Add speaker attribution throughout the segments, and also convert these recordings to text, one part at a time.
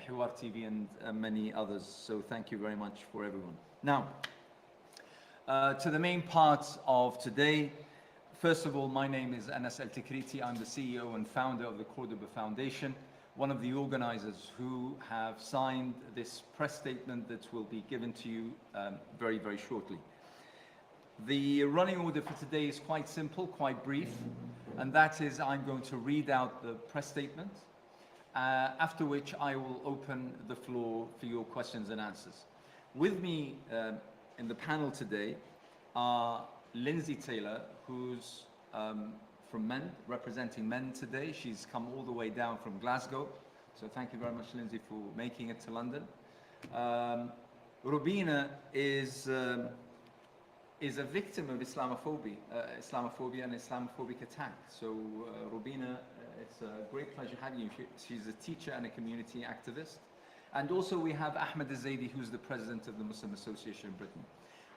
Speaker 1: Al-Hiwar TV and many others. So thank you very much for everyone. Now, to the main part of today. First of all, my name is Anas Al-Tikriti. I'm the CEO and founder of the Cordoba Foundation, one of the organizers who have signed this press statement that will be given to you very, very shortly. The running order for today is quite simple, quite brief, and that is I'm going to read out the press statement, after which I will open the floor for your questions and answers. With me in the panel today are Lindsay Taylor, who's from Men, representing Men today. She's come all the way down from Glasgow. So thank you very much, Lindsay, for making it to London. Rubina is a victim of Islamophobia and Islamophobic attack. So Rubina, it's a great pleasure having you. She's a teacher and a community activist. And also we have Ahmed Zaidi, who's the president of the Muslim Association of Britain.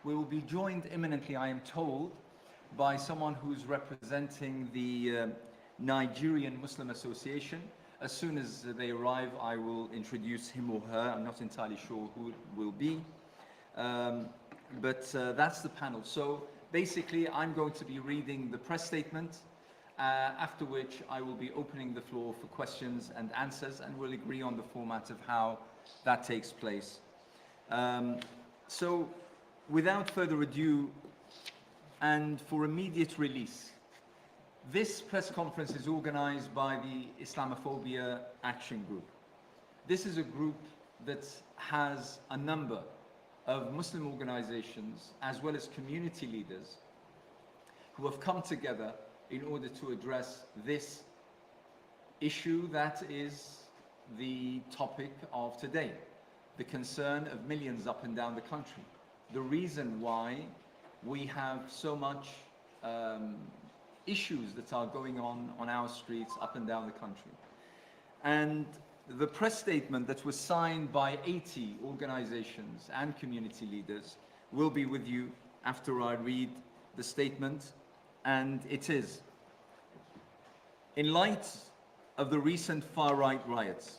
Speaker 1: We will be joined imminently, I am told, by someone who's representing the Nigerian Muslim Association. As soon as they arrive, I will introduce him or her. I'm not entirely sure who it will be. But that's the panel. So basically, I'm going to be reading the press statement, after which I will be opening the floor for questions and answers, and we'll agree on the format of how that takes place. So without further ado, and for immediate release, this press conference is organized by the Islamophobia Action Group. This is a group that has a number of Muslim organizations as well as community leaders who have come together in order to address this issue that is the topic of today, the concern of millions up and down the country, the reason why we have so much issues that are going on our streets up and down the country. And the press statement that was signed by 80 organizations and community leaders will be with you after I read the statement, and it is: in light of the recent far-right riots,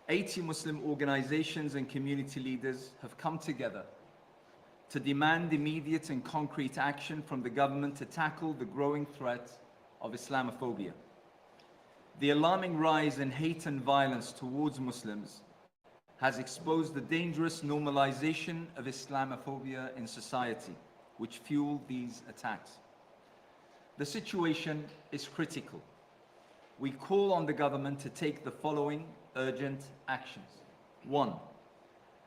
Speaker 1: 80 Muslim organizations and community leaders have come together to demand immediate and concrete action from the government to tackle the growing threat of Islamophobia. The alarming rise in hate and violence towards Muslims has exposed the dangerous normalization of Islamophobia in society, which fueled these attacks. The situation is critical. We call on the government to take the following urgent actions. 1.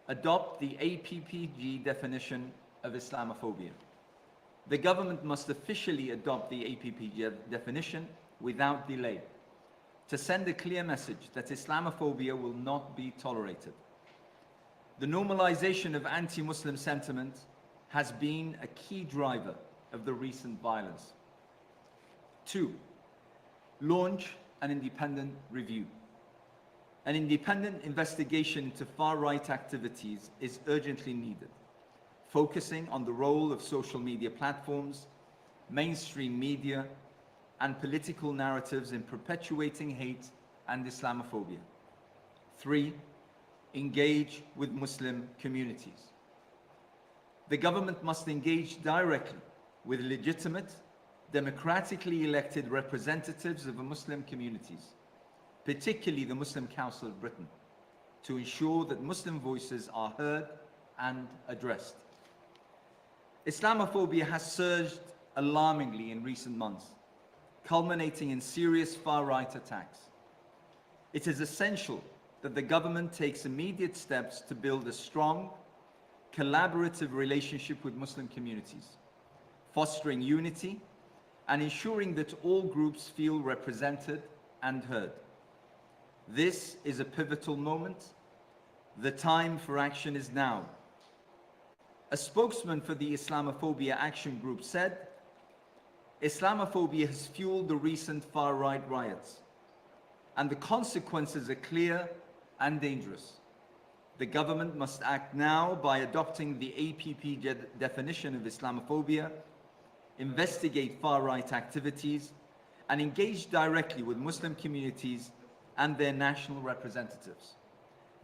Speaker 1: Adopt the APPG definition of Islamophobia. The government must officially adopt the APPG definition without delay to send a clear message that Islamophobia will not be tolerated. The normalization of anti-Muslim sentiment has been a key driver of the recent violence. 2. Launch an independent review. An independent investigation into far-right activities is urgently needed, focusing on the role of social media platforms, mainstream media, and political narratives in perpetuating hate and Islamophobia. 3. Engage with Muslim communities. The government must engage directly with legitimate, democratically elected representatives of the Muslim communities, particularly the Muslim Council of Britain, to ensure that Muslim voices are heard and addressed. Islamophobia has surged alarmingly in recent months, culminating in serious far-right attacks. It is essential that the government takes immediate steps to build a strong, collaborative relationship with Muslim communities, fostering unity and ensuring that all groups feel represented and heard. This is a pivotal moment. The time for action is now. A spokesman for the Islamophobia Action Group said, Islamophobia has fueled the recent far-right riots, and the consequences are clear and dangerous. The government must act now by adopting the APP definition of Islamophobia, investigate far-right activities, and engage directly with Muslim communities and their national representatives.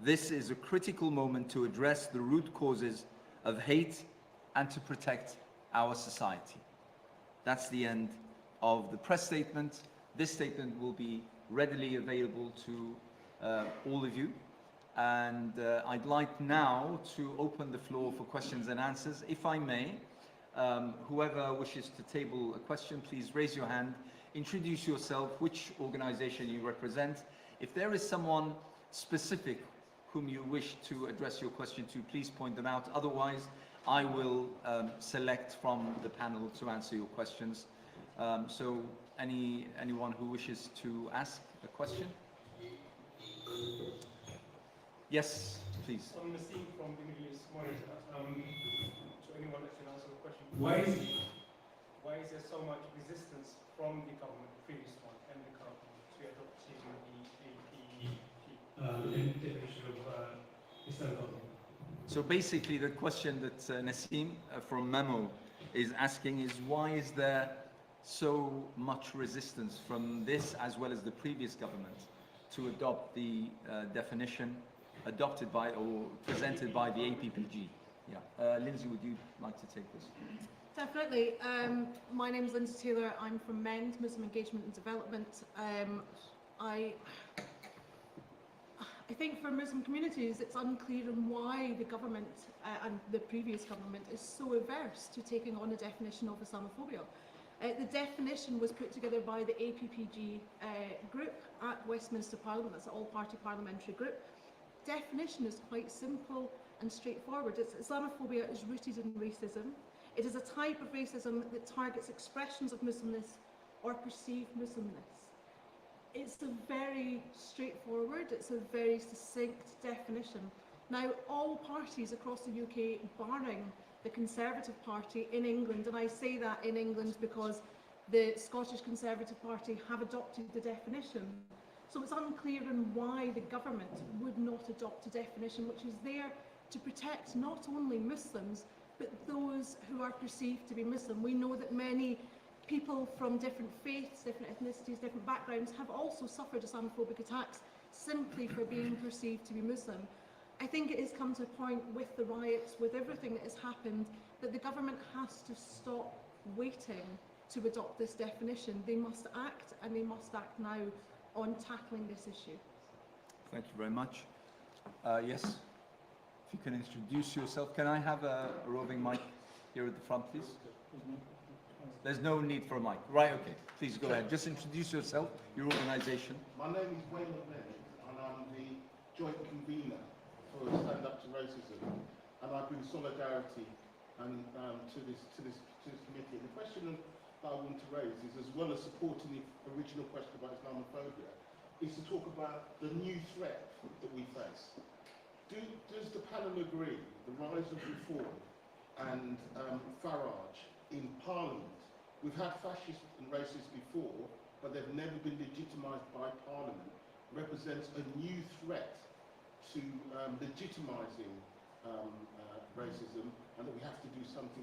Speaker 1: This is a critical moment to address the root causes of hate and to protect our society. That's the end of the press statement. This statement will be readily available to all of you. And I'd like now to open the floor for questions and answers. If I may, whoever wishes to table a question, please raise your hand, introduce yourself, which organization you represent. If there is someone specific whom you wish to address your question to, please point them out. Otherwise, I will select from the panel to answer your questions. So anyone who wishes to ask a question? Yes, please.
Speaker 2: I'm Nassim from the Middle East Monitor. To anyone that can answer the question, why is there so much resistance from the government, the previous one, and the current one, to adopting the definition of Islam?
Speaker 1: So basically the question that Nassim from Memo is asking is, why is there so much resistance from this as well as the previous government to adopt the definition adopted by or presented by the APPG? Yeah. Lindsay, would you like to take this?
Speaker 3: Definitely. My name is Lindsay Taylor. I'm from MEND, Muslim Engagement and Development. I think for Muslim communities, it's unclear on why the government and the previous government is so averse to taking on a definition of Islamophobia. The definition was put together by the APPG group at Westminster Parliament. That's an all-party parliamentary group. Definition is quite simple and straightforward. Islamophobia is rooted in racism. It is a type of racism that targets expressions of Muslimness or perceived Muslimness. It's a very straightforward, it's a very succinct definition. Now, all parties across the UK, barring the Conservative Party in England, and I say that in England because the Scottish Conservative Party have adopted the definition. So it's unclear on why the government would not adopt a definition which is there to protect not only Muslims, but those who are perceived to be Muslim. We know that many people from different faiths, different ethnicities, different backgrounds have also suffered Islamophobic attacks simply for being perceived to be Muslim. I think it has come to a point with the riots, with everything that has happened, that the government has to stop waiting to adopt this definition. They must act, and they must act now on tackling this issue.
Speaker 1: Thank you very much. Yes, if you can introduce yourself. Can I have a roving mic here at the front, please? There's no need for a mic. Right, okay. Please go ahead. Just introduce yourself, your organization.
Speaker 4: My name is Wayne Bennett, and I'm the joint convener for Stand Up to Racism, and I bring solidarity and to this committee. And the question that I want to raise is, as well as supporting the original question about Islamophobia, is to talk about the new threat that we face. Does the panel agree the rise of reform and Farage in Parliament? We've had fascists and racists before, but they've never been legitimised by Parliament. Represents a new threat to legitimising racism, and that we have to do something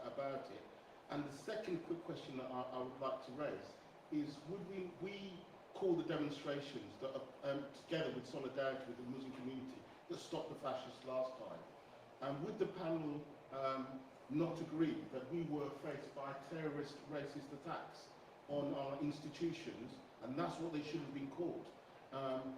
Speaker 4: about it. And the second quick question that I would like to raise is, would we call the demonstrations that are together with solidarity with the Muslim community that stopped the fascists last time? And would the panel not agree that we were faced by terrorist racist attacks on our institutions, and that's what they should have been called?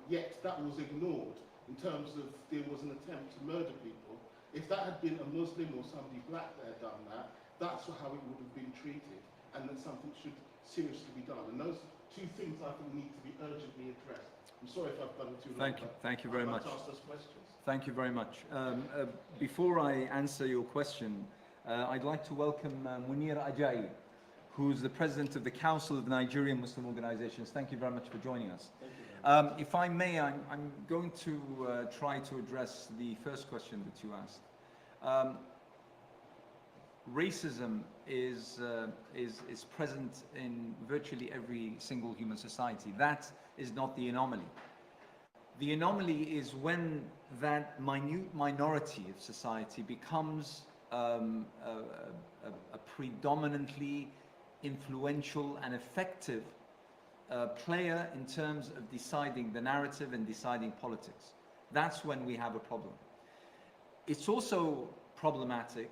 Speaker 4: Yet that was ignored in terms of there was an attempt to murder people. If that had been a Muslim or somebody black that had done that, that's how it would have been treated, and that something should seriously be done. And those two things I think need to be urgently addressed. I'm sorry if I've done it too long.
Speaker 1: Thank you very much.
Speaker 4: I'd like to ask those questions.
Speaker 1: Thank you very much. Before I answer your question, I'd like to welcome Munir Ajay, who's the president of the Council of Nigerian Muslim Organizations. Thank you very much for joining us. If I may, I'm going to try to address the first question that you asked. Racism is present in virtually every single human society. That is not the anomaly. The anomaly is when that minute minority of society becomes a predominantly influential and effective player in terms of deciding the narrative and deciding politics. that's when we have a problem. It's also problematic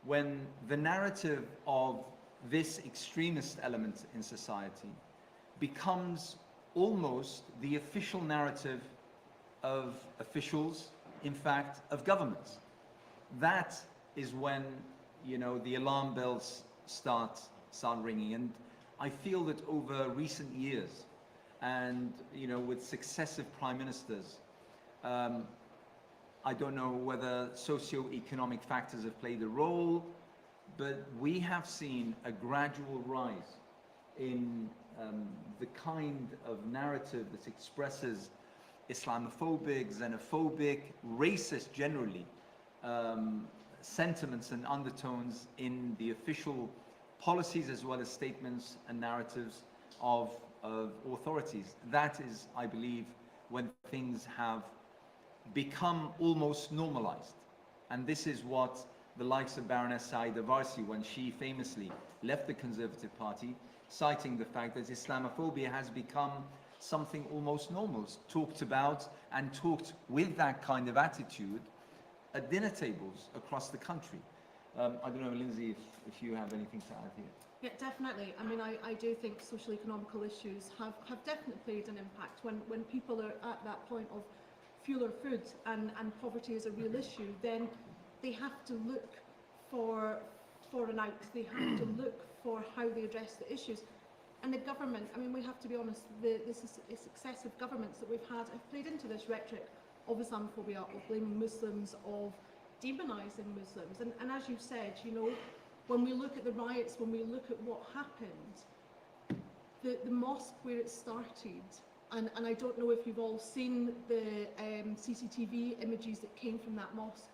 Speaker 1: when the narrative of this extremist element in society becomes almost the official narrative of officials, in fact, of governments. That is when, you know, the alarm bells start ringing. And I feel that over recent years, and, you know, with successive prime ministers, I don't know whether socio-economic factors have played a role, but we have seen a gradual rise in the kind of narrative that expresses Islamophobic, xenophobic, racist generally, sentiments and undertones in the official policies as well as statements and narratives of authorities. That is, I believe, when things have become almost normalized. And this is what the likes of Baroness Saida Varsi, when she famously left the Conservative Party, citing the fact that Islamophobia has become something almost normal, talked about and talked with that kind of attitude at dinner tables across the country. I don't know, Lindsay, if you have anything to add here.
Speaker 3: Yeah, definitely. I mean, I do think social economical issues have definitely played an impact. When people are at that point of fuel or food and poverty is a real issue, then they have to look for an out. They have to look for how they address the issues. And the government, I mean, we have to be honest, the successive governments that we've had have played into this rhetoric of Islamophobia, of blaming Muslims, of demonising Muslims. And as you've said, you know, when we look at the riots, when we look at what happened, the mosque where it started, and I don't know if you've all seen the CCTV images that came from that mosque.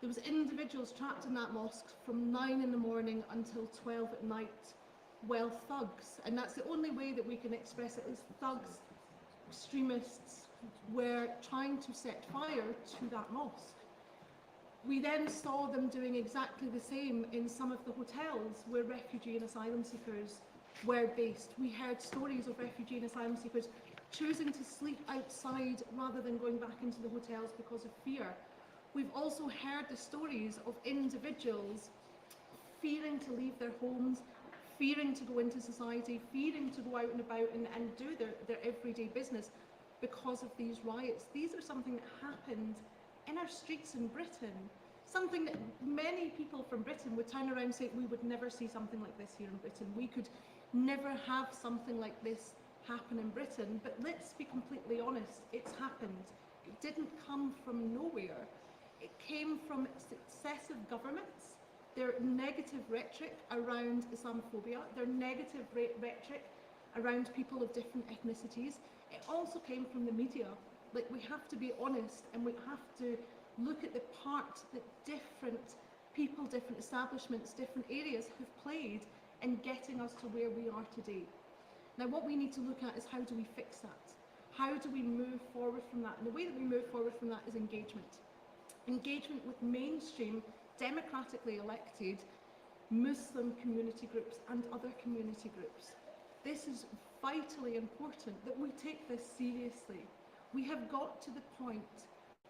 Speaker 3: There was individuals trapped in that mosque from 9 in the morning until 12 at night, well, thugs. And that's the only way that we can express it, is thugs, extremists, were trying to set fire to that mosque. We then saw them doing exactly the same in some of the hotels where refugee and asylum seekers were based. We heard stories of refugee and asylum seekers choosing to sleep outside rather than going back into the hotels because of fear. We've also heard the stories of individuals fearing to leave their homes, fearing to go into society, fearing to go out and about and do their everyday business because of these riots. These are something that happened in our streets in Britain, something that many people from Britain would turn around and say, we would never see something like this here in Britain. We could never have something like this happen in Britain. But let's be completely honest, it's happened. It didn't come from nowhere. It came from successive governments, their negative rhetoric around Islamophobia, their negative rhetoric around people of different ethnicities. It also came from the media. Like, we have to be honest, and we have to look at the part that different people, different establishments, different areas have played in getting us to where we are today. Now, what we need to look at is, how do we fix that? How do we move forward from that? And the way that we move forward from that is engagement. Engagement with mainstream, democratically elected Muslim community groups and other community groups. This is vitally important that we take this seriously. We have got to the point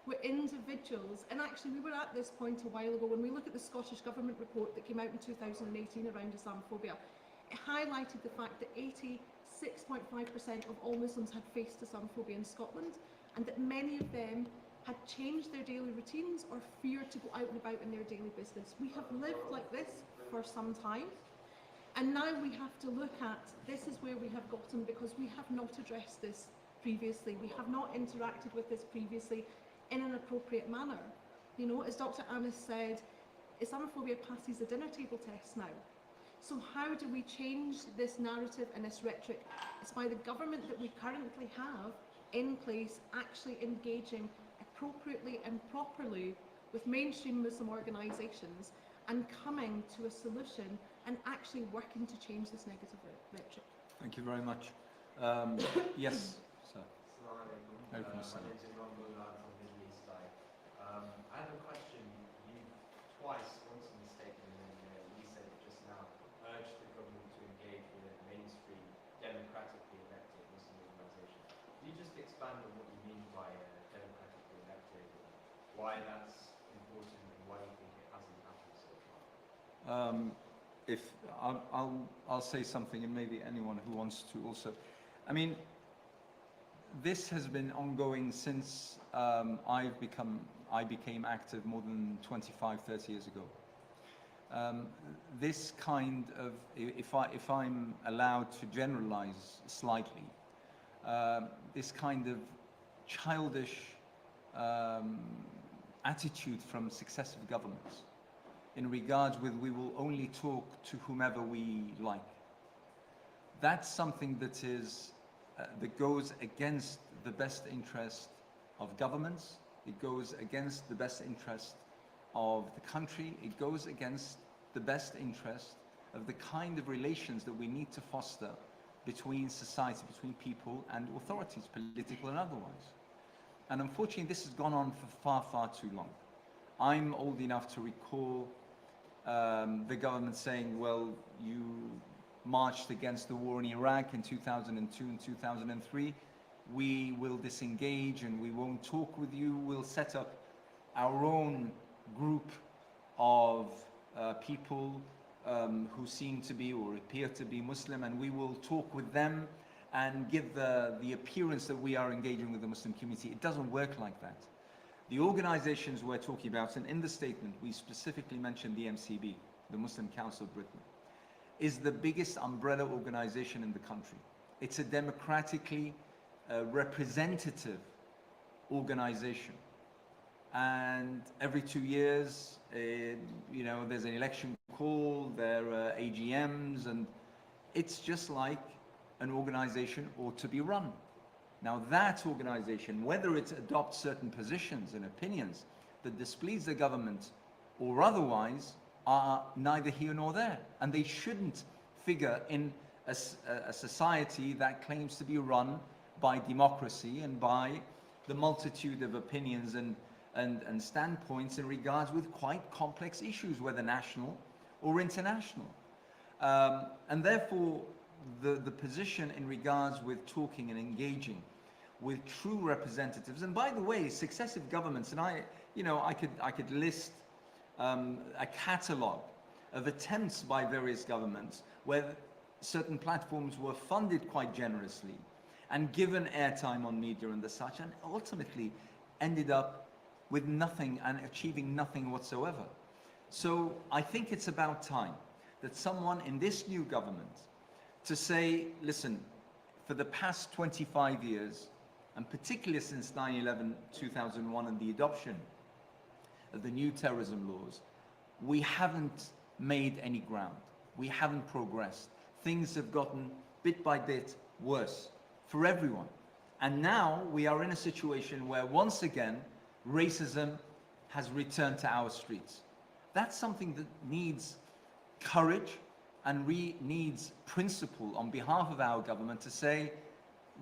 Speaker 3: where individuals, and actually we were at this point a while ago when we look at the Scottish Government report that came out in 2018 around Islamophobia. It highlighted the fact that 86.5% of all Muslims had faced Islamophobia in Scotland, and that many of them had changed their daily routines or feared to go out and about in their daily business. We have lived like this for some time, and now we have to look at, this is where we have gotten, because we have not addressed this previously. We have not interacted with this previously in an appropriate manner. You know, as Dr. Anis said, Islamophobia passes the dinner table test now. So how do we change this narrative and this rhetoric? It's by the government that we currently have in place actually engaging appropriately and properly with mainstream Muslim organisations and coming to a solution and actually working to change this negative rhetoric.
Speaker 1: Thank you very much. Yes, sir.
Speaker 5: My name is Imran Mullah from the Middle East Eye. I have a question. You twice, once in the statement and then you said just now, urged the government to engage with a mainstream, democratically elected Muslim organisation. Could you just expand on what you mean by democratically why that's important and why you think it hasn't happened so far?
Speaker 1: I'll say something, and maybe anyone who wants to also. I mean, this has been ongoing since I became active more than 25, 30 years ago. This kind of, if I'm allowed to generalize slightly, this kind of childish attitude from successive governments in regards with we will only talk to whomever we like. That's something that is that goes against the best interest of governments. It goes against the best interest of the country. It goes against the best interest of the kind of relations that we need to foster between society, between people and authorities, political and otherwise. And unfortunately, this has gone on for far, far too long. I'm old enough to recall the government saying, well, you marched against the war in Iraq in 2002 and 2003. We will disengage and we won't talk with you. We'll set up our own group of people who seem to be or appear to be Muslim, and we will talk with them and give the appearance that we are engaging with the Muslim community. It doesn't work like that. The organizations we're talking about, and in the statement we specifically mentioned the MCB, the Muslim Council of Britain, is the biggest umbrella organization in the country. It's a democratically representative organization. And every 2 years, you know, there's an election call, there are AGMs, and it's just like an organization ought to be run. Now that organization, whether it adopts certain positions and opinions that displease the government or otherwise, are neither here nor there. And they shouldn't figure in a society that claims to be run by democracy and by the multitude of opinions and standpoints in regards with quite complex issues, whether national or international. And therefore, the position in regards with talking and engaging with true representatives, and by the way, successive governments, and I could list a catalogue of attempts by various governments where certain platforms were funded quite generously and given airtime on media and the such, and ultimately ended up with nothing and achieving nothing whatsoever. So I think it's about time that someone in this new government to say, listen, for the past 25 years, and particularly since 9/11, 2001 and the adoption of the new terrorism laws, we haven't made any ground. We haven't progressed. Things have gotten bit by bit worse for everyone. And now we are in a situation where once again, racism has returned to our streets. That's something that needs courage and needs principle on behalf of our government to say,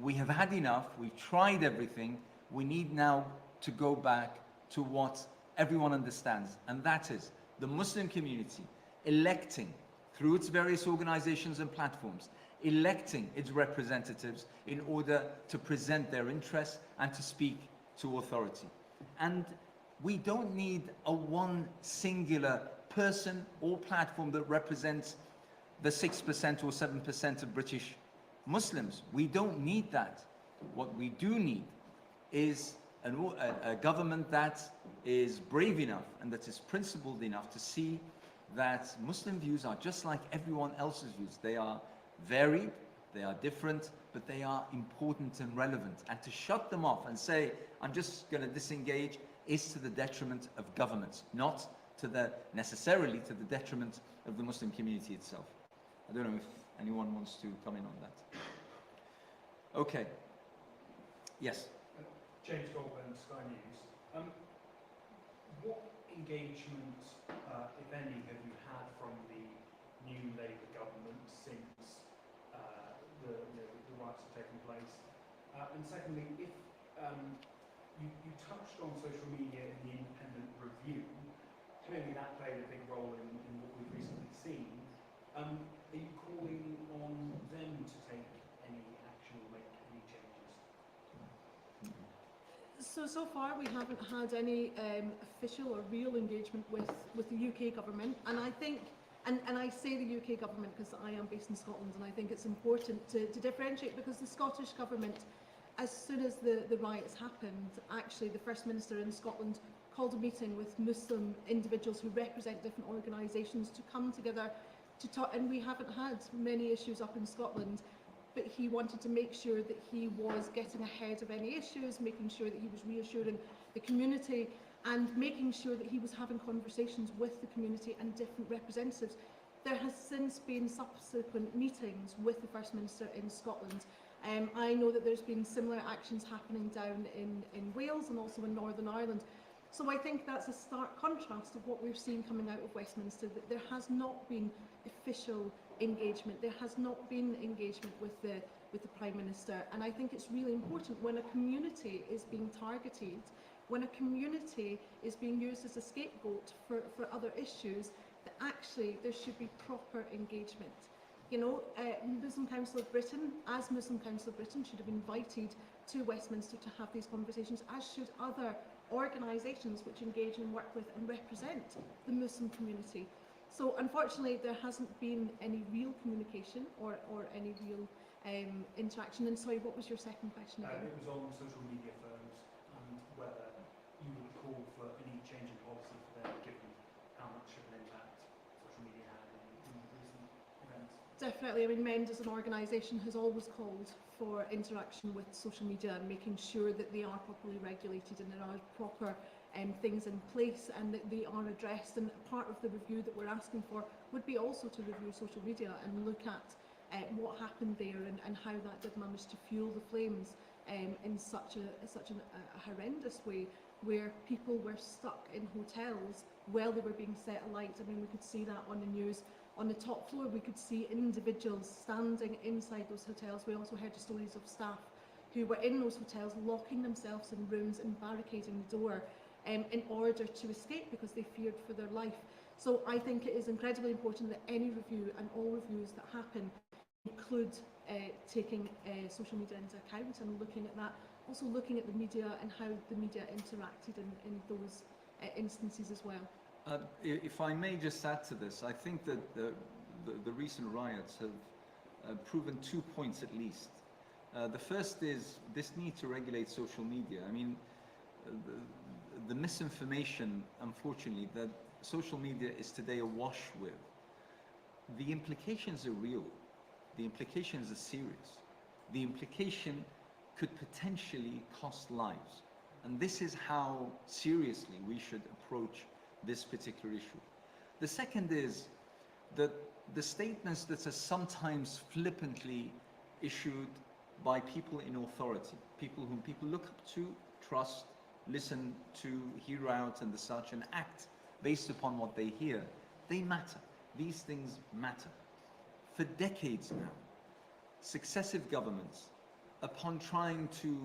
Speaker 1: we have had enough, we've tried everything, we need now to go back to what everyone understands, and that is the Muslim community electing through its various organizations and platforms, electing its representatives in order to present their interests and to speak to authority. And we don't need a one singular person or platform that represents the 6% or 7% of British Muslims. We don't need that. What we do need is a government that is brave enough and that is principled enough to see that Muslim views are just like everyone else's views. They are varied, they are different, but they are important and relevant. And to shut them off and say, I'm just going to disengage, is to the detriment of governments, not to necessarily to the detriment of the Muslim community itself. I don't know if anyone wants to come in on that. Okay. Yes.
Speaker 2: James Goldburn, Sky News. What engagement, if any, have you had from the new Labour government since the riots have taken place? And secondly, if you touched on social media in the independent review, clearly that played a big role in what we've recently seen. Are you calling on them to take any action or make any changes?
Speaker 3: So far we haven't had any official or real engagement with the UK government, and I think, and I say the UK government because I am based in Scotland, and I think it's important to differentiate, because the Scottish government, as soon as the riots happened, actually the First Minister in Scotland called a meeting with Muslim individuals who represent different organisations to come together to talk, and we haven't had many issues up in Scotland, but he wanted to make sure that he was getting ahead of any issues, making sure that he was reassuring the community, and making sure that he was having conversations with the community and different representatives. There has since been subsequent meetings with the First Minister in Scotland. I know that there's been similar actions happening down in Wales and also in Northern Ireland. So I think that's a stark contrast of what we're seeing coming out of Westminster, that there has not been official engagement, there has not been engagement with the Prime Minister, and I think it's really important when a community is being targeted, when a community is being used as a scapegoat for other issues, that actually there should be proper engagement. You know, Muslim Council of Britain, as Muslim Council of Britain, should have invited to Westminster to have these conversations, as should other organisations which engage and work with and represent the Muslim community. So unfortunately there hasn't been any real communication or any real interaction. And sorry, what was your second question again?
Speaker 2: It was on social media firms and whether you would call for any change in policy for them, given how much of an impact social media had in recent events.
Speaker 3: Definitely. I mean, MEND as an organisation has always called for interaction with social media and making sure that they are properly regulated and there are proper things in place and that they are addressed. And part of the review that we're asking for would be also to review social media and look at what happened there and how that did manage to fuel the flames in such a horrendous way, where people were stuck in hotels while they were being set alight. I mean, we could see that on the news. On the top floor, we could see individuals standing inside those hotels. We also heard the stories of staff who were in those hotels locking themselves in rooms and barricading the door in order to escape because they feared for their life. So I think it is incredibly important that any review and all reviews that happen include taking social media into account and looking at that, also looking at the media and how the media interacted in those instances as well.
Speaker 1: If I may just add to this, I think that the recent riots have proven 2 points at least. The first is this need to regulate social media. I mean, the misinformation, unfortunately, that social media is today awash with, the implications are real. The implications are serious. The implication could potentially cost lives. And this is how seriously we should approach this particular issue. The second is that the statements that are sometimes flippantly issued by people in authority, people whom people look up to, trust, listen to, hear out and the such, and act based upon what they hear, they matter. These things matter. For decades now, successive governments, upon trying to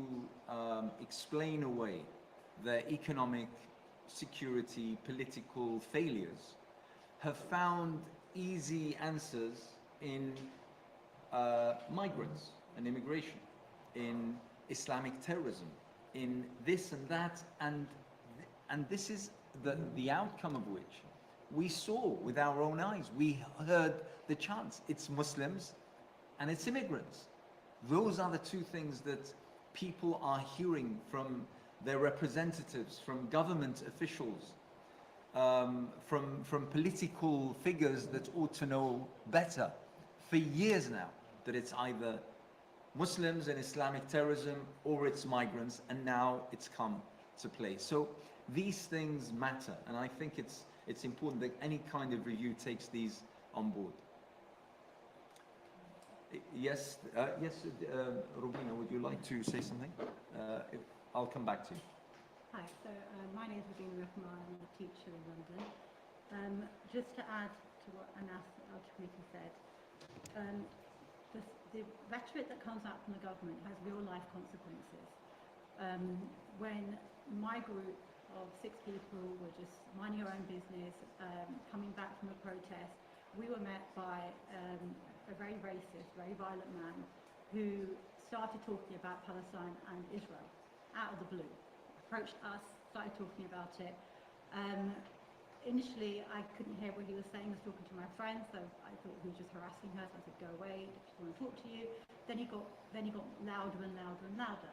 Speaker 1: explain away their economic, security, political failures, have found easy answers in migrants and immigration, in Islamic terrorism, in this and that, and this is the outcome of which we saw with our own eyes. We heard the chants. It's Muslims and it's immigrants. Those are the two things that people are hearing from their representatives, from government officials, from political figures that ought to know better for years now, that it's either Muslims and Islamic terrorism or it's migrants, and now it's come to play. So these things matter, and I think it's important that any kind of review takes these on board. Yes, Robina, would you like to say something? I'll come back to you.
Speaker 6: Hi, so my name is Robina Rahman. I'm a teacher in London. Just to add to what Anas Al-Chakouti said, the rhetoric that comes out from the government has real-life consequences. When my group of 6 people were just minding our own business, coming back from a protest, we were met by a very racist, very violent man who started talking about Palestine and Israel out of the blue. approached us, started talking about it. Initially, I couldn't hear what he was saying. I was talking to my friend, so I thought he was just harassing her. So I said, "Go away. I just want to talk to you." Then he got louder and louder and louder.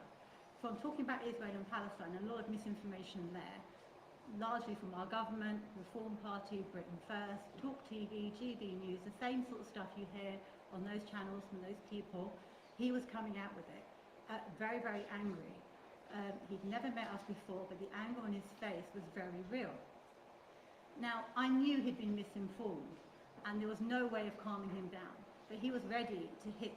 Speaker 6: So I'm talking about Israel and Palestine, and a lot of misinformation there, largely from our government, Reform Party, Britain First, Talk TV, GB News, the same sort of stuff you hear on those channels from those people. He was coming out with it, very, very angry. He'd never met us before, but the anger on his face was very real. Now, I knew he'd been misinformed, and there was no way of calming him down, but he was ready to hit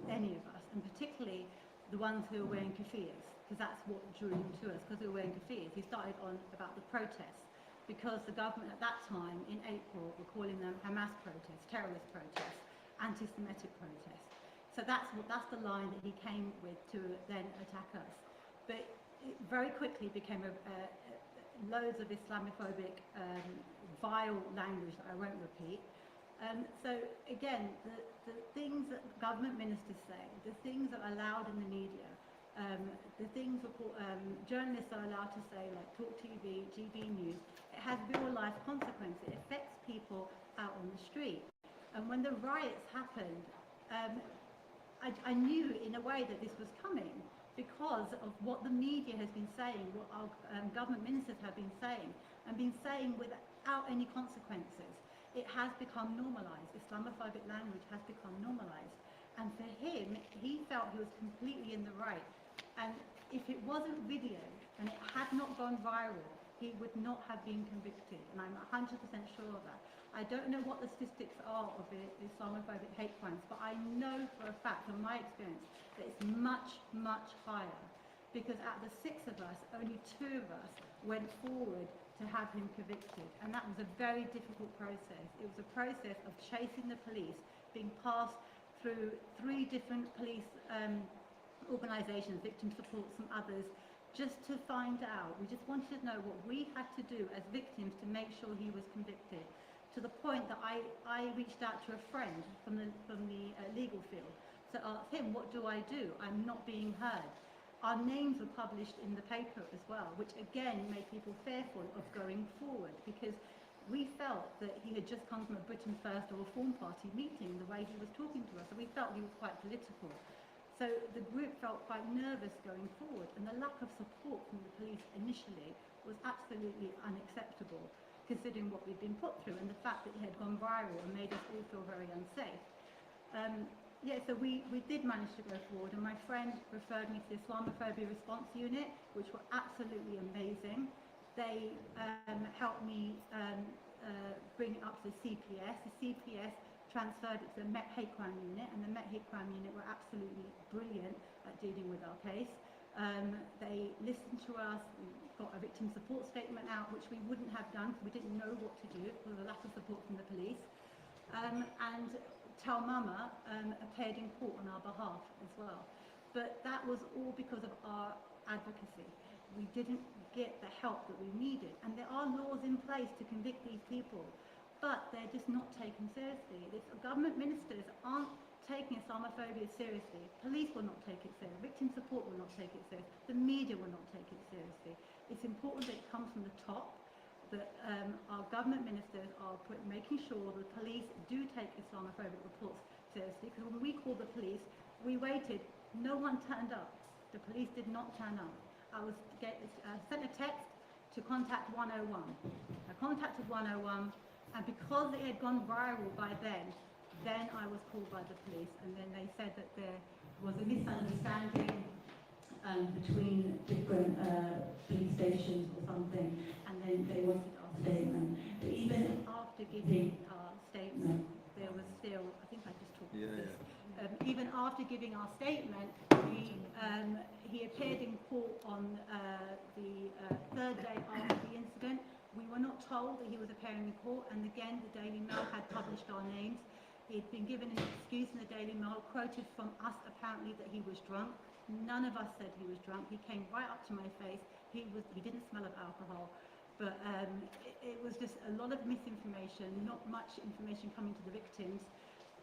Speaker 6: any of us, and particularly the ones who were wearing keffiyehs, because that's what drew him to us, because they were wearing keffiyehs. He started on about the protests, because the government at that time, in April, were calling them Hamas protests, terrorist protests, anti-Semitic protests. So that's the line that he came with to then attack us. But it very quickly became loads of Islamophobic, vile language that I won't repeat. So again, the things that government ministers say, the things that are allowed in the media, the things that journalists are allowed to say, like Talk TV, GB News, it has real life consequences. It affects people out on the street. And when the riots happened, I knew in a way that this was coming, because of what the media has been saying, what our government ministers have been saying, and been saying without any consequences. It has become normalised. Islamophobic language has become normalised. And for him, he felt he was completely in the right. And if it wasn't video, and it had not gone viral, he would not have been convicted. And I'm 100% sure of that. I don't know what the statistics are of the Islamophobic hate crimes, but I know for a fact, from my experience, that it's much, much higher. Because out of the 6 of us, only 2 of us went forward to have him convicted. And that was a very difficult process. It was a process of chasing the police, being passed through 3 different police organisations, victim support, some others, just to find out. We just wanted to know what we had to do as victims to make sure he was convicted. To the point that I reached out to a friend from the legal field to ask him, what do I do? I'm not being heard. Our names were published in the paper as well, which again made people fearful of going forward, because we felt that he had just come from a Britain First or Reform Party meeting, the way he was talking to us, and we felt he was quite political. So the group felt quite nervous going forward, and the lack of support from the police initially was absolutely unacceptable, considering what we'd been put through and the fact that it had gone viral and made us all feel very unsafe. Yeah, so we did manage to go forward, and my friend referred me to the Islamophobia Response Unit, which were absolutely amazing. They helped me bring it up to the CPS. The CPS transferred it to the Met Hate Crime Unit, and the Met Hate Crime Unit were absolutely brilliant at dealing with our case. They listened to us. We got a victim support statement out, which we wouldn't have done because we didn't know what to do because of the lack of support from the police. And Tell Mama appeared in court on our behalf as well. But that was all because of our advocacy. We didn't get the help that we needed. And there are laws in place to convict these people, but they're just not taken seriously. The government ministers aren't taking Islamophobia seriously. Police will not take it seriously. Victim support will not take it seriously. The media will not take it seriously. It's important that it comes from the top, that our government ministers are making sure the police do take Islamophobic reports seriously, because when we called the police, we waited, no one turned up. The police did not turn up. I sent a text to contact 101. I contacted 101, and because it had gone viral by then I was called by the police, and then they said that there was a misunderstanding between different police stations or something, and then they wanted our statement. But even after giving our statement, there was still, I think I just talked about this. Even after giving our statement, he appeared in court on the 3rd day after the incident. We were not told that he was appearing in court, and again, the Daily Mail had published our names. He had been given an excuse in the Daily Mail, quoted from us apparently that he was drunk. None of us said he was drunk. He came right up to my face. He didn't smell of alcohol, but it was just a lot of misinformation, not much information coming to the victims.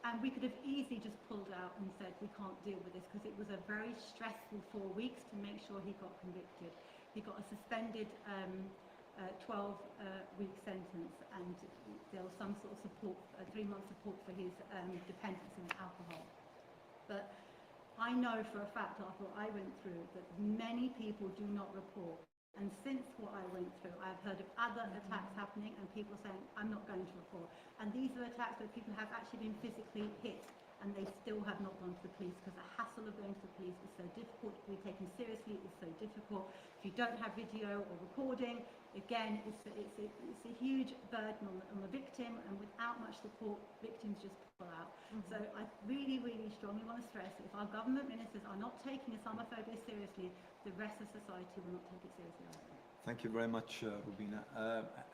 Speaker 6: And we could have easily just pulled out and said we can't deal with this, because it was a very stressful 4 weeks to make sure he got convicted. He got a suspended 12-week sentence, and there was some sort of support, 3-month support for his dependence on alcohol. But I know for a fact, after what I went through, that many people do not report. And since what I went through, I've heard of other attacks happening and people saying, I'm not going to report. And these are attacks where people have actually been physically hit and they still have not gone to the police because the hassle of going to the police is so difficult to be taken seriously, it's so difficult. If you don't have video or recording, again, it's a huge burden on the victim, and without much support, victims just pull out. So I really, really strongly want to stress that if our government ministers are not taking Islamophobia seriously, the rest of society will not take it seriously either.
Speaker 1: Thank you very much, Rubina.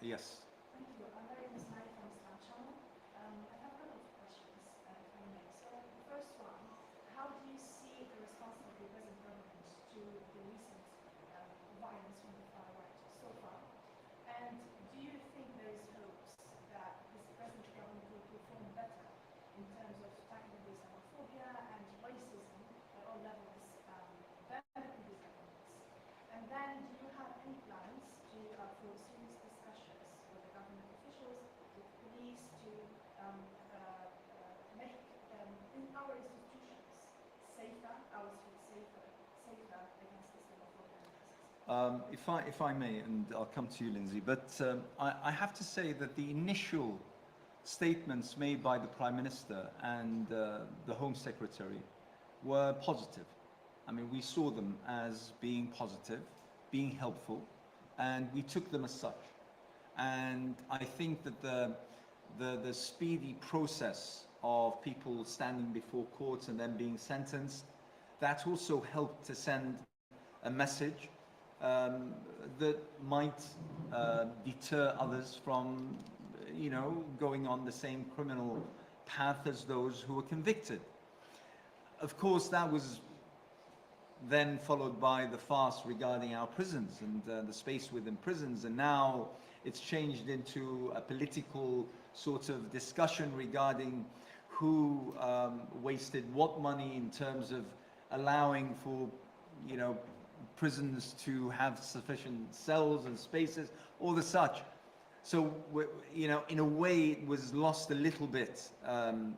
Speaker 1: Yes.
Speaker 7: Thank you. My name is Mary from Islam Channel. I have a couple of questions, if I may. So the first one, how do you see the response of the present government to the recent violence from the far right so far? And do you think there is hopes that this present government will perform better in terms of tackling the Islamophobia and racism at all levels than the previous governments? And then do you have any plans to, for serious discussions with the government officials, with police, to make in our institutions safer, our streets safer against Islamophobia?
Speaker 1: If I may, and I'll come to you, Lindsay, but I have to say that the initial statements made by the Prime Minister and the Home Secretary were positive. I mean, we saw them as being positive, being helpful, and we took them as such. And I think that the speedy process of people standing before courts and then being sentenced, that also helped to send a message that might deter others from, you know, going on the same criminal path as those who were convicted. Of course, that was then followed by the farce regarding our prisons and the space within prisons, and now it's changed into a political sort of discussion regarding who wasted what money in terms of allowing for, you know, prisons to have sufficient cells and spaces, all the such. So, you know, in a way it was lost a little bit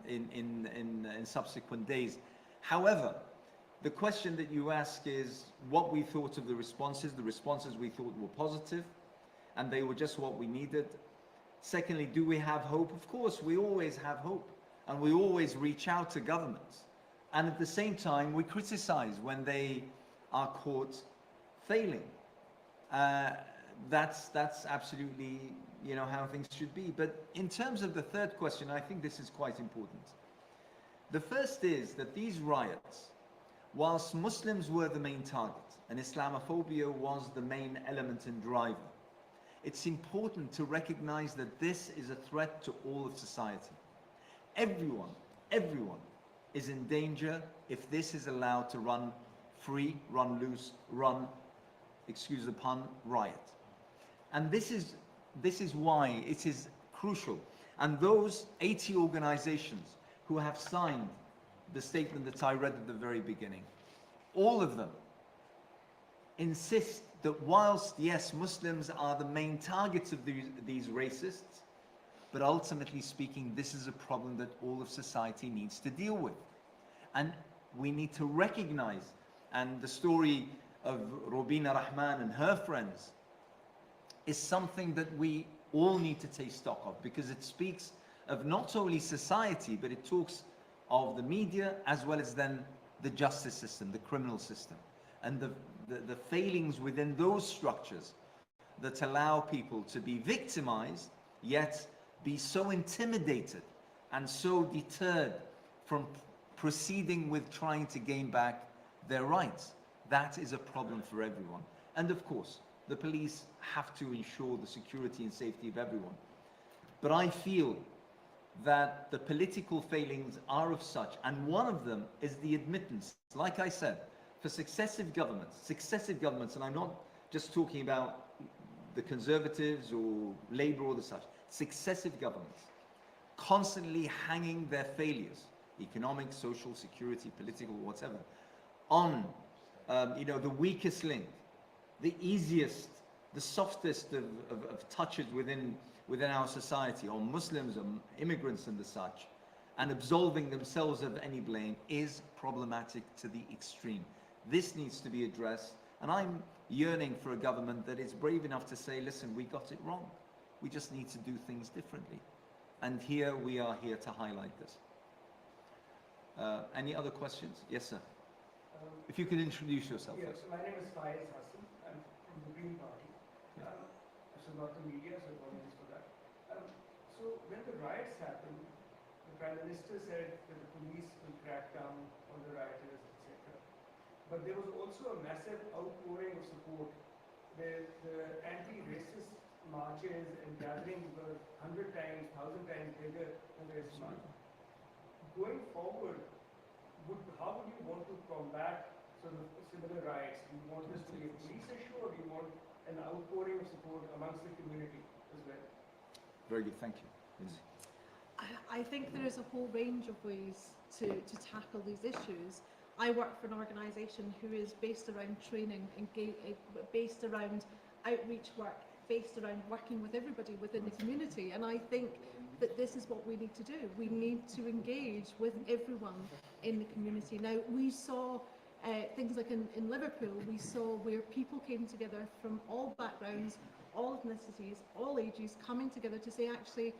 Speaker 1: in subsequent days. However, the question that you ask is what we thought of the responses. The responses we thought were positive, and they were just what we needed. Secondly, do we have hope? Of course, we always have hope, and we always reach out to governments. And at the same time, we criticize when they are caught failing. That's absolutely, you know, how things should be. But in terms of the third question, I think this is quite important. The first is that these riots, whilst Muslims were the main target and Islamophobia was the main element and driver, it's important to recognize that this is a threat to all of society. Everyone is in danger if this is allowed to run free, run loose, run, excuse the pun, riot. And this is why it is crucial. And those 80 organizations who have signed the statement that I read at the very beginning, all of them insist that whilst, yes, Muslims are the main targets of these racists, but ultimately speaking, this is a problem that all of society needs to deal with. And we need to recognize, and the story of Rubina Rahman and her friends is something that we all need to take stock of, because it speaks of not only society, but it talks of the media as well as then the justice system, the criminal system, and the failings within those structures that allow people to be victimized, yet be so intimidated and so deterred from proceeding with trying to gain back their rights. That is a problem for everyone. And of course, the police have to ensure the security and safety of everyone. But I feel that the political failings are of such, and one of them is the admittance, like I said, for successive governments, and I'm not just talking about the Conservatives or Labour or the such, successive governments, constantly hanging their failures, economic, social, security, political, whatever, on you know, the weakest link, the easiest, the softest of touches within our society on Muslims and immigrants and the such, and absolving themselves of any blame is problematic to the extreme. This needs to be addressed, and I'm yearning for a government that is brave enough to say, listen, we got it wrong. We just need to do things differently. And here we are here to highlight this. Any other questions? Yes, sir. If you could introduce yourself
Speaker 8: Yes,
Speaker 1: first.
Speaker 8: my name is Faiz Hassan. I'm from the Green Party. So not the media, so apologies for that. So when the riots happened, the Prime Minister said that the police will crack down on the rioters, etc. But there was also a massive outpouring of support. The anti-racist marches and gatherings were 100 times, 1,000 times bigger than this march. Going forward, how would you want to combat sort of similar riots? Do you want this to be a police issue, or do you want an outpouring of support amongst the community as well?
Speaker 1: Very good, thank you. Lindsay.
Speaker 3: I think there is a whole range of ways to tackle these issues. I work for an organisation who is based around training, based around outreach work, based around working with everybody within the community, and I think that this is what we need to do. We need to engage with everyone in the community. Now, we saw things like in Liverpool, we saw where people came together from all backgrounds, all ethnicities, all ages, coming together to say, actually,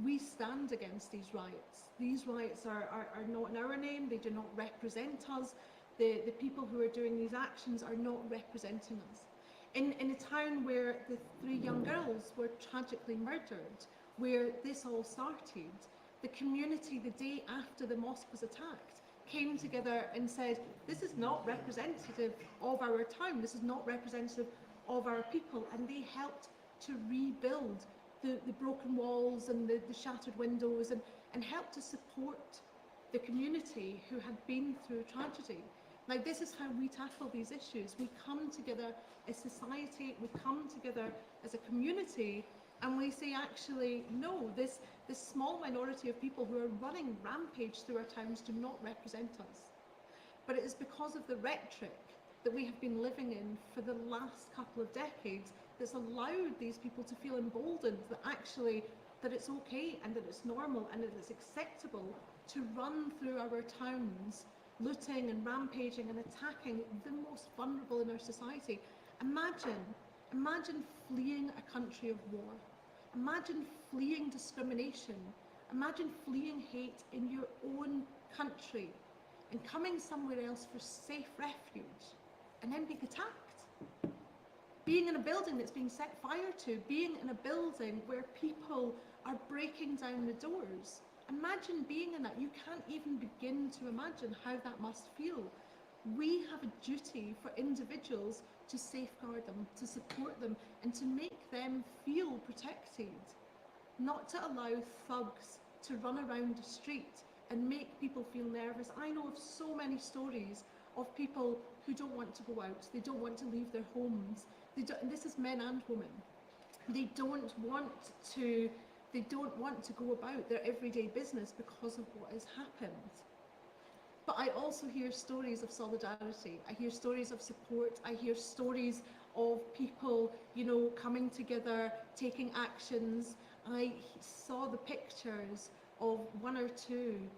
Speaker 3: we stand against these riots. These riots are not in our name, they do not represent us. The people who are doing these actions are not representing us. In a town where the 3 young girls were tragically murdered, where this all started, the community, the day after the mosque was attacked, came together and said, this is not representative of our town, this is not representative of our people, and they helped to rebuild the broken walls and the shattered windows, and helped to support the community who had been through tragedy. Like, this is how we tackle these issues. We come together as society, we come together as a community, and we say, actually, no, this small minority of people who are running rampage through our towns do not represent us. But it is because of the rhetoric that we have been living in for the last couple of decades that's allowed these people to feel emboldened that actually, that it's okay and that it's normal and that it's acceptable to run through our towns, looting and rampaging and attacking the most vulnerable in our society. Imagine fleeing a country of war. Imagine fleeing discrimination. Imagine fleeing hate in your own country and coming somewhere else for safe refuge and then being attacked. Being in a building that's being set fire to, being in a building where people are breaking down the doors. Imagine being in that. You can't even begin to imagine how that must feel. We have a duty for individuals to safeguard them, to support them, and to make them feel protected. Not to allow thugs to run around the street and make people feel nervous. I know of so many stories of people who don't want to go out, they don't want to leave their homes. And this is men and women. They don't want to go about their everyday business because of what has happened. But I also hear stories of solidarity. I hear stories of support. I hear stories of people, you know, coming together, taking actions. I saw the pictures of one or two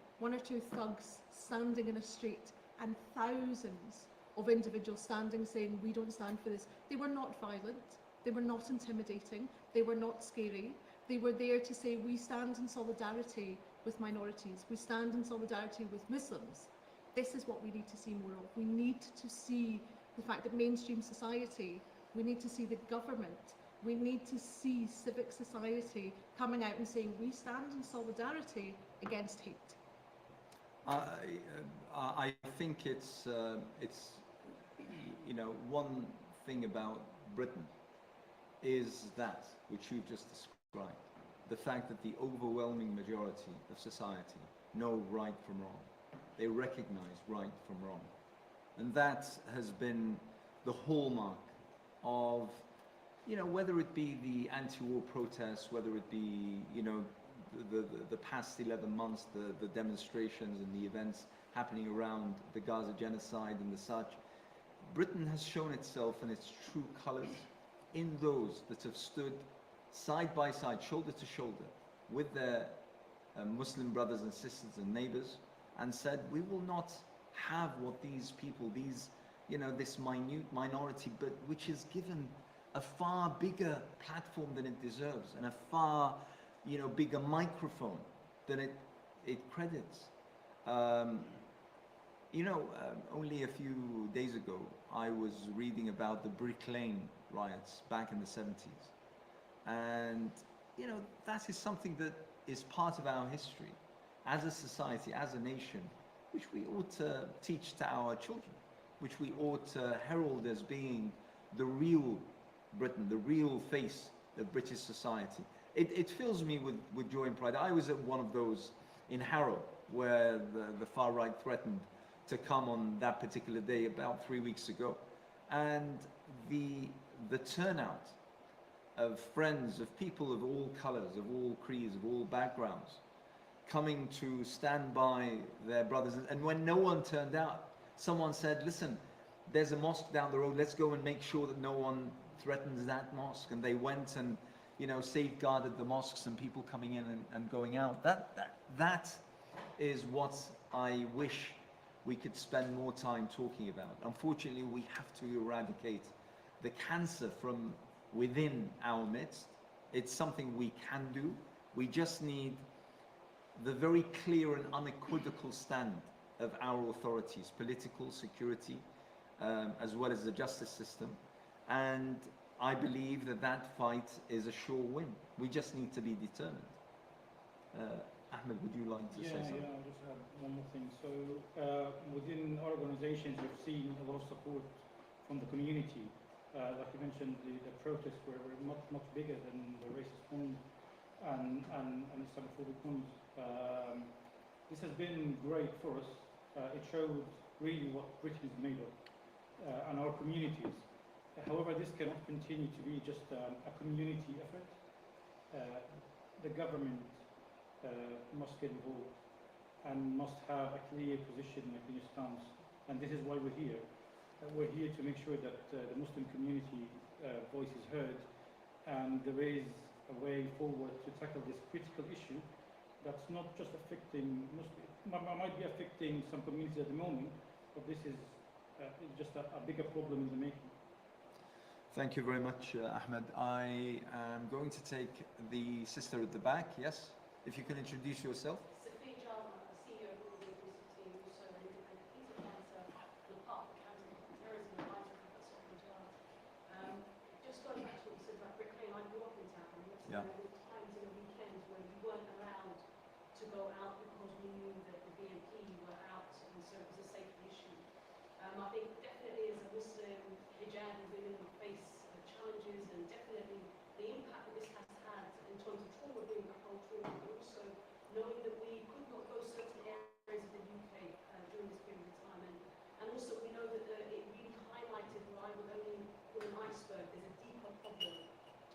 Speaker 3: thugs standing in a street and thousands of individuals standing saying, we don't stand for this. They were not violent. They were not intimidating. They were not scary. They were there to say, we stand in solidarity with minorities. We stand in solidarity with Muslims. This is what we need to see more of. We need to see the fact that mainstream society, we need to see the government, we need to see civic society coming out and saying, we stand in solidarity against hate.
Speaker 1: I think it's you know, one thing about Britain is that which you've just described, the fact that the overwhelming majority of society know right from wrong. They recognize right from wrong. And that has been the hallmark of, you know, whether it be the anti-war protests, whether it be, you know, the past 11 months, the demonstrations and the events happening around the Gaza genocide and the such. Britain has shown itself in its true colours in those that have stood side by side, shoulder to shoulder, with their Muslim brothers and sisters and neighbours, and said, we will not have what these people, these, this minute minority, but which is given a far bigger platform than it deserves, and a far, bigger microphone than it credits. Only a few days ago, I was reading about the Brick Lane riots back in the 70s. And, that is something that is part of our history as a society, as a nation, which we ought to teach to our children, which we ought to herald as being the real Britain, the real face of British society. It fills me with joy and pride. I was at one of those in Harrow, where the far right threatened to come on that particular day about 3 weeks ago. And the turnout of friends, of people of all colours, of all creeds, of all backgrounds, coming to stand by their brothers. And when no one turned out, someone said, listen, there's a mosque down the road, let's go and make sure that no one threatens that mosque. And they went and, safeguarded the mosques and people coming in and going out. That is what I wish we could spend more time talking about. Unfortunately, we have to eradicate the cancer from within our midst. It's something we can do. We just need the very clear and unequivocal stand of our authorities, political, security, as well as the justice system. And I believe that fight is a sure win. We just need to be determined. Ahmed, would you like to say something?
Speaker 9: Yeah, I'll just add one more thing. So within our organizations, we've seen a lot of support from the community. Like you mentioned, the protests were much bigger than the racist ones and Islamophobic ones. This has been great for us. It showed really what Britain is made of and our communities. However, this cannot continue to be just a community effort. The government must get involved and must have a clear position, a clear stance. And this is why we're here. We're here to make sure that the Muslim community voice is heard, and there is a way forward to tackle this critical issue that's not just affecting Muslims, might be affecting some communities at the moment, but this is just a bigger problem in the making.
Speaker 1: Thank you very much, Ahmed. I am going to take the sister at the back. Yes, if you can introduce yourself. Yeah.
Speaker 10: Times in a weekend where we weren't allowed to go out because we knew that the BNP were out, and so it was a safety issue. I think definitely as a Muslim, hijab women face challenges, and definitely the impact that this has had in terms of trauma, being a whole trauma, but also knowing that we could not go certain areas of the UK during this period of time, and also we know that it really highlighted what I would only call an iceberg. There's a deeper problem.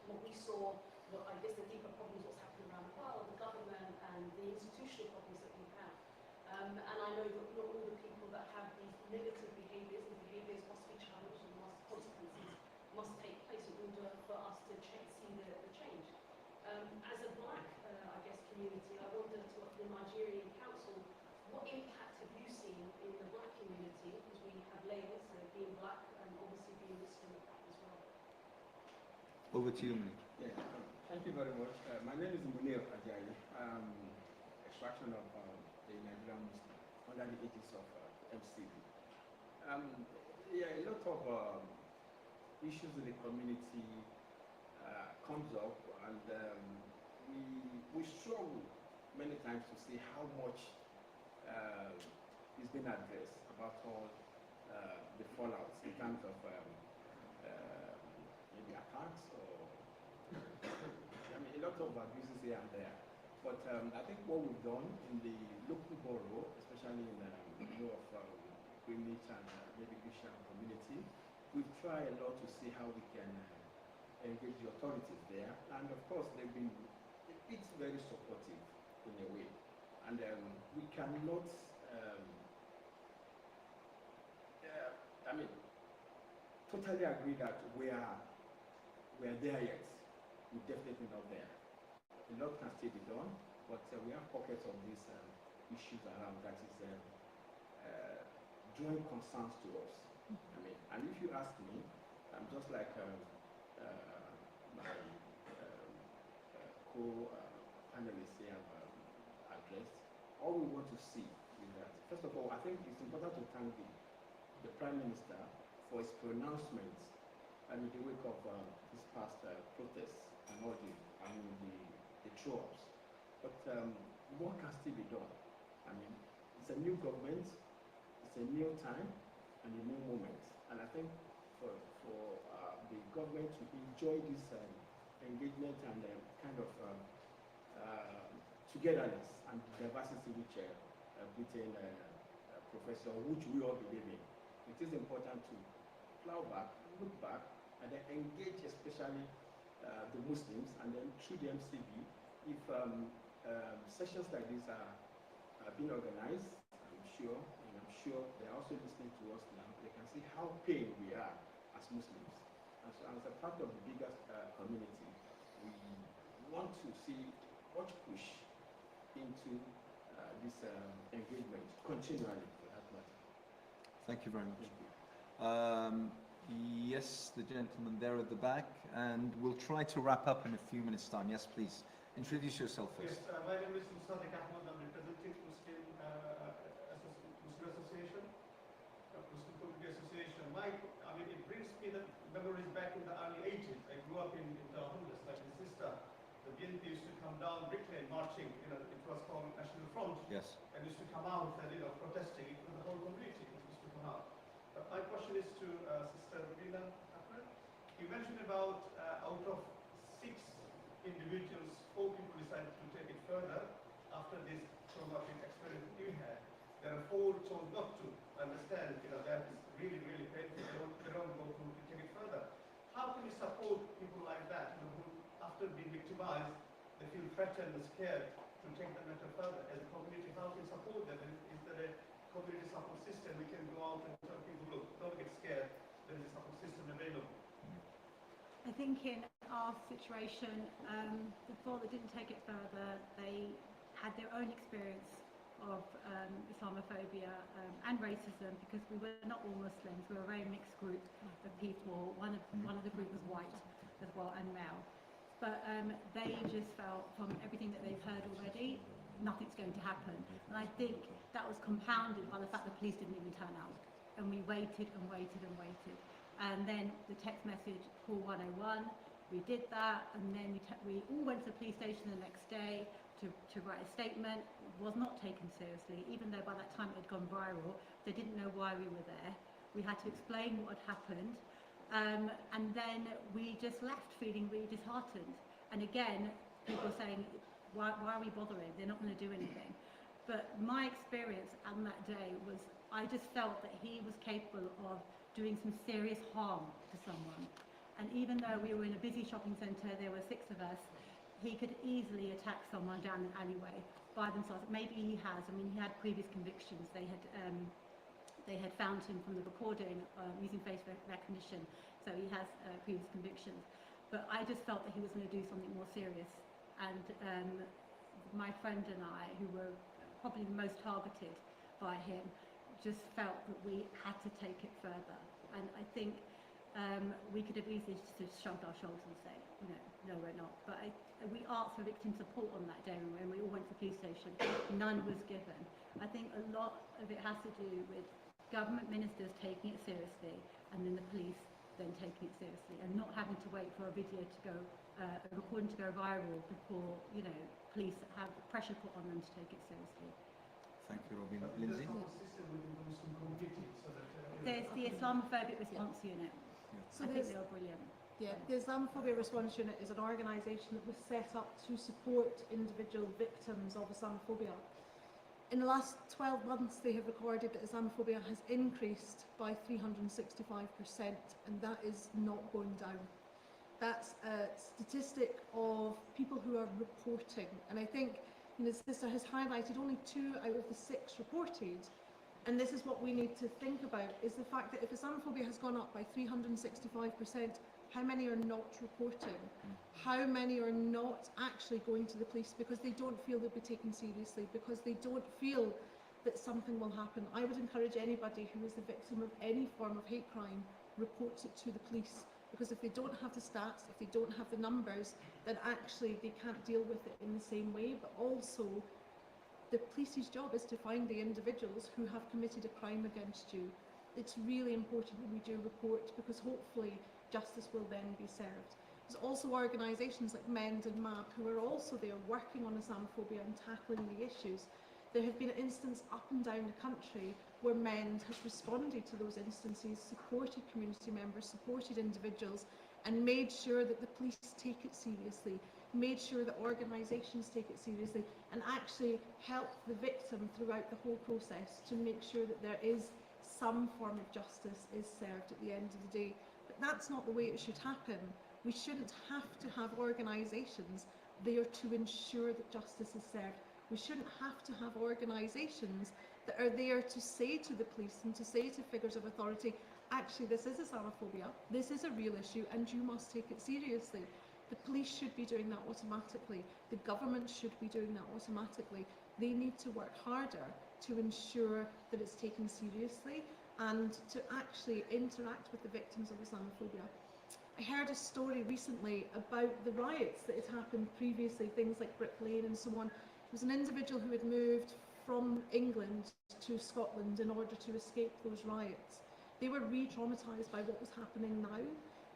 Speaker 10: What we saw, I guess the deeper problems, what's happening around the world, the government and the institutional problems that we have. And I know that not all the people that have these negative behaviours, and behaviours must be challenged and consequences must take place in order for us to see the change. As a black, I guess, community, I wonder to the Nigerian Council, what impact have you seen in the black community, because we have layers, being black and obviously being Muslim as well.
Speaker 1: Over to you, Malik.
Speaker 11: Yeah, thank you very much. My name is Munir Ajayi. Extraction of the Nigerian Muslim under the aegis of MCB. Yeah, a lot of issues in the community comes up, and we struggle many times to see how much is being addressed about all the fallouts in terms of maybe attacks or a lot of abuses here and there. But I think what we've done in the local borough, especially in the Greenwich and maybe Christian community, we've tried a lot to see how we can engage the authorities there. And of course, they've been very supportive in a way. And we cannot, totally agree that we are there yet. We're definitely not there. A lot can still be done, but we have pockets of these issues around that is drawing concerns to us. I mean, and if you ask me, I'm just like my co-panelists here have addressed. All we want to see is that, first of all, I think it's important to thank the Prime Minister for his pronouncements in the wake of this past protests and all the tropes. But what can still be done? I mean, it's a new government, it's a new time, and a new moment. And I think for the government to enjoy this engagement and kind of togetherness and diversity which Britain professor, which we all believe in, it is important to plow back, look back, and then engage especially the Muslims, and then through the MCB, if sessions like this are being organized, I'm sure they're also listening to us now, they can see how pained we are as Muslims. And so as a part of the bigger community, we want to see much push into this engagement continually, for that matter.
Speaker 1: Thank you very much.
Speaker 11: Thank you.
Speaker 1: Yes, the gentleman there at the back, and we'll try to wrap up in a few minutes' time. Yes, please. Introduce yourself first.
Speaker 12: Yes, my name is Mustafa Ahmed. I'm representing Muslim Association, Muslim Community Association. It brings me the memories back in the early 80s. I grew up in Homeless, like my sister. The BNP used to come down, Brick Lane, marching. It was called National Front.
Speaker 1: Yes.
Speaker 12: And used to come out and protesting. It was the whole community that used to come out. But my question is to Sister Rina Ahmed. You mentioned about out of 6 individuals, 4 people decided to take it further after this traumatic experience you had. There are 4 chose not to understand, that is really, really painful. They don't go to take it further. How can you support people like that, who after being victimized, they feel threatened and scared to take the matter further? As a community, how can you support them? Is there a community support system we can go out and tell people, look, don't get scared, there is a support system available?
Speaker 6: I think in our situation, before they didn't take it further, they had their own experience of Islamophobia and racism, because we were not all Muslims. We were a very mixed group of people. One of the group was white as well and male. But they just felt from everything that they've heard already, nothing's going to happen. And I think that was compounded by the fact the police didn't even turn out. And we waited and waited and waited. And then the text message, call 101, we did that, and then we all went to the police station the next day to write a statement. It was not taken seriously, even though by that time it had gone viral. They didn't know why we were there. We had to explain what had happened. And then we just left feeling really disheartened. And again, people saying, why are we bothering? They're not going to do anything. But my experience on that day was, I just felt that he was capable of doing some serious harm to someone. And even though we were in a busy shopping centre, there were 6 of us, he could easily attack someone down an alleyway by themselves. Maybe he has. I mean, he had previous convictions. They had found him from the recording using face recognition, so he has previous convictions. But I just felt that he was going to do something more serious. And my friend and I, who were probably the most targeted by him, just felt that we had to take it further. And I think we could have easily just shrugged our shoulders and say, no, we're not. But we asked for victim support on that day when we all went to the police station. None was given. I think a lot of it has to do with government ministers taking it seriously, and then the police then taking it seriously, and not having to wait for a video to go, a recording to go viral before, police have pressure put on them to take it seriously.
Speaker 1: Thank you, Robin. Lindsay?
Speaker 6: There's the Islamophobic Response Unit.
Speaker 3: So
Speaker 6: I think they were brilliant.
Speaker 3: Yeah, the Islamophobia Response Unit is an organisation that was set up to support individual victims of Islamophobia. In the last 12 months, they have recorded that Islamophobia has increased by 365%, and that is not going down. That's a statistic of people who are reporting, and I think the sister has highlighted only 2 out of the 6 reported, And this is what we need to think about, is the fact that if Islamophobia has gone up by 365%, how many are not reporting? How many are not actually going to the police because they don't feel they'll be taken seriously, because they don't feel that something will happen? I would encourage anybody who is the victim of any form of hate crime, report it to the police, because if they don't have the stats, if they don't have the numbers, then actually they can't deal with it in the same way. But also, the police's job is to find the individuals who have committed a crime against you. It's really important that we do report, because hopefully justice will then be served. There's also organisations like MEND and MAP who are also there working on Islamophobia and tackling the issues. There have been instances up and down the country where MEND has responded to those instances, supported community members, supported individuals, and made sure that the police take it seriously, made sure that organisations take it seriously, and actually help the victim throughout the whole process to make sure that there is some form of justice is served at the end of the day. But that's not the way it should happen. We shouldn't have to have organisations there to ensure that justice is served. We shouldn't have to have organisations that are there to say to the police and to say to figures of authority, actually this is Islamophobia, this is a real issue and you must take it seriously. The police should be doing that automatically. The government should be doing that automatically. They need to work harder to ensure that it's taken seriously and to actually interact with the victims of Islamophobia. I heard a story recently about the riots that had happened previously, things like Brick Lane and so on. There was an individual who had moved from England to Scotland in order to escape those riots. They were re-traumatised by what was happening now.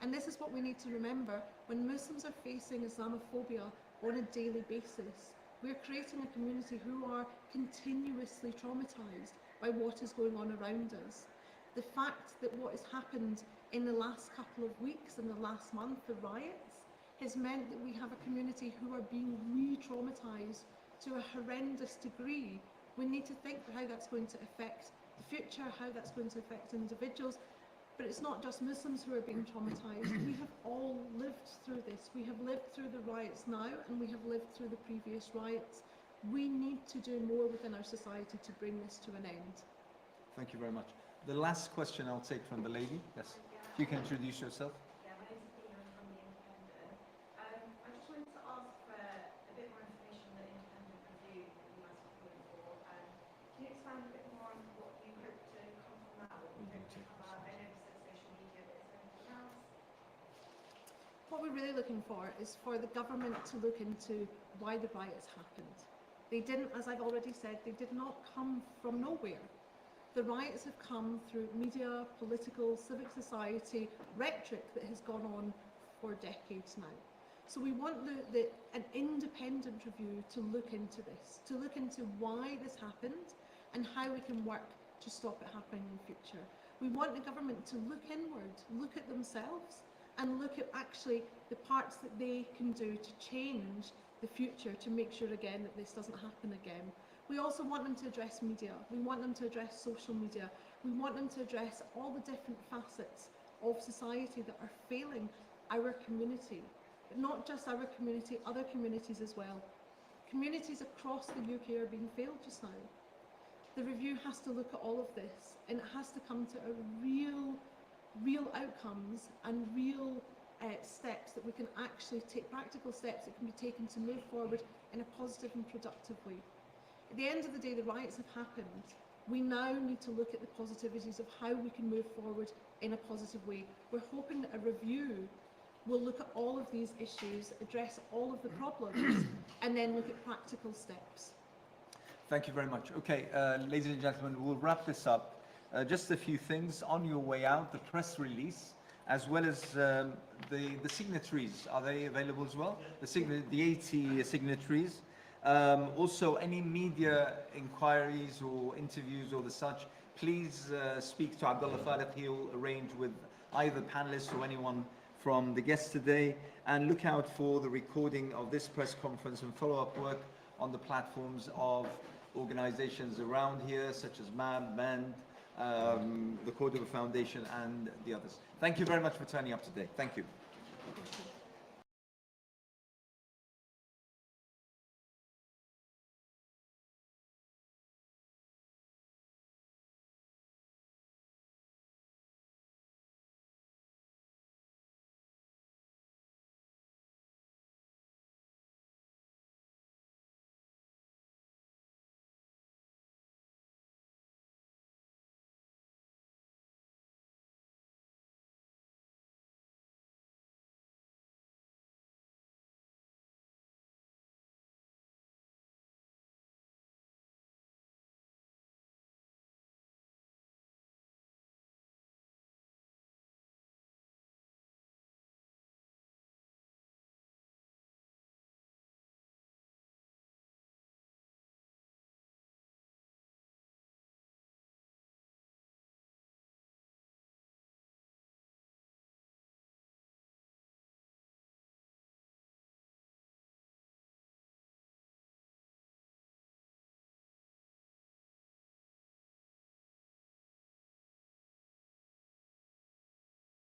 Speaker 3: And this is what we need to remember. When Muslims are facing Islamophobia on a daily basis, we're creating a community who are continuously traumatised by what is going on around us. The fact that what has happened in the last couple of weeks, in the last month, the riots, has meant that we have a community who are being re-traumatised to a horrendous degree. We need to think how that's going to affect the future, how that's going to affect individuals. But it's not just Muslims who are being traumatised. We have all lived through this. We have lived through the riots now, and we have lived through the previous riots. We need to do more within our society to bring this to an end.
Speaker 1: Thank you very much. The last question I'll take from the lady. Yes. If you can introduce yourself.
Speaker 13: Yeah, my name's Athena, I'm from The Independent. I just wanted to ask for a bit more information on the independent review that you guys are calling for. Can you expand a bit more on what you hope to come from that, what you hope to come out? I know you said social media, but is there anything else?
Speaker 3: What we're really looking for is for the government to look into why the riots happened. They didn't, as I've already said, they did not come from nowhere. The riots have come through media, political, civic society, rhetoric that has gone on for decades now. So we want an independent review to look into this, to look into why this happened and how we can work to stop it happening in the future. We want the government to look inward, look at themselves, and look at actually the parts that they can do to change the future to make sure again that this doesn't happen again. We also want them to address media. We want them to address social media. We want them to address all the different facets of society that are failing our community. But not just our community, other communities as well. Communities across the UK are being failed just now. The review has to look at all of this, and it has to come to a real outcomes and real steps that we can actually take, practical steps that can be taken to move forward in a positive and productive way. At the end of the day, the riots have happened. We now need to look at the positivities of how we can move forward in a positive way. We're hoping that a review will look at all of these issues, address all of the problems, and then look at practical steps.
Speaker 1: Thank you very much. Okay, ladies and gentlemen, we'll wrap this up. Just a few things on your way out, the press release, as well as the signatories. Are they available as well? The 80 signatories. Also, any media inquiries or interviews or the such, please speak to Abdullah Fariq. He'll arrange with either panelists or anyone from the guests today, and look out for the recording of this press conference and follow-up work on the platforms of organizations around here, such as MAB, MEND, the Cordova Foundation, and the others. Thank you very much for turning up today. Thank you.